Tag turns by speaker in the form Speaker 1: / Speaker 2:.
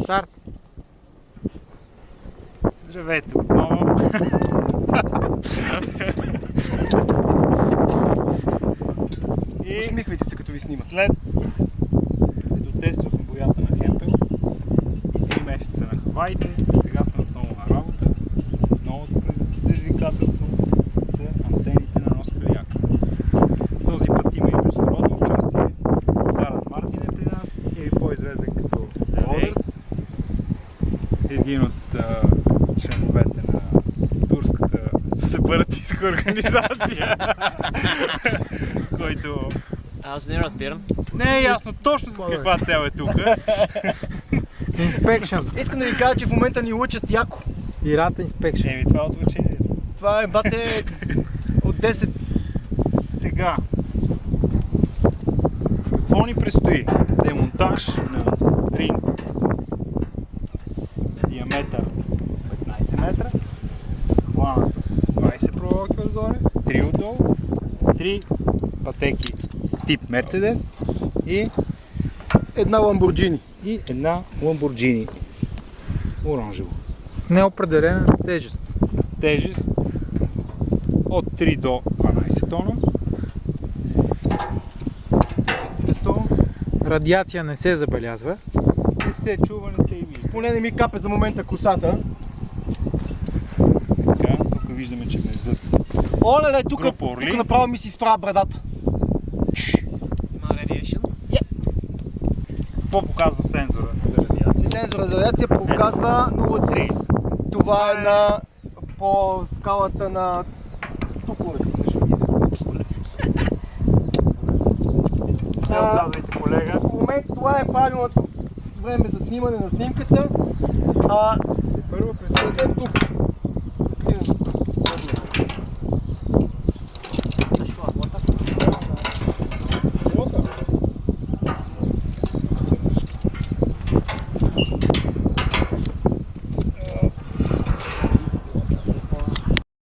Speaker 1: Старт!
Speaker 2: Здравейте отново! И
Speaker 3: усмихвайте се като ви снима.
Speaker 2: след като тествахме боята на Хемпел и 3 месеца на Хаваите, сега сме отново на работа. Новото предизвикателство са антените на нос Калиака. Този път има и международно участие. Даран Мартин е при нас, е по-известен като Лодърс. Един от членовете на турската сепаратистка организация, който...
Speaker 4: Аз не разбирам.
Speaker 2: Не е ясно точно с каква цел е тук.
Speaker 1: Inspection.
Speaker 3: Искам да ви кажа, че в момента ни лъчат яко.
Speaker 1: Ирата Inspection.
Speaker 2: Еми, това е отлучението.
Speaker 3: Това е, бате, от 10.
Speaker 2: Сега, какво ни предстои? Демонтаж на ринг с диаметър 15 метра, хванат с 20 проволаки отгоре, 3 отдолу, 3 пътеки тип Мерцедес и
Speaker 3: Една Ламборджини.
Speaker 2: една Ламборджини оранжево.
Speaker 1: С неопределена тежест.
Speaker 2: С тежест от 3 до 12 тона. Като
Speaker 1: Радиация не се забелязва.
Speaker 2: не се чува, не се и вижда.
Speaker 3: Поне не ми капе за момента косата.
Speaker 2: Така, тук виждаме, че внизът
Speaker 3: Оле,
Speaker 2: Група Орли.
Speaker 3: тук направо ми се изправя брадата.
Speaker 4: Има radiation.
Speaker 2: какво показва сензора за радиация?
Speaker 3: Сензора за радиация показва 0,3. Това е на по скалата на Туколе.
Speaker 2: Не отказвайте, колега.
Speaker 3: В момента това е правилното време за снимане на снимката. Първо след тук.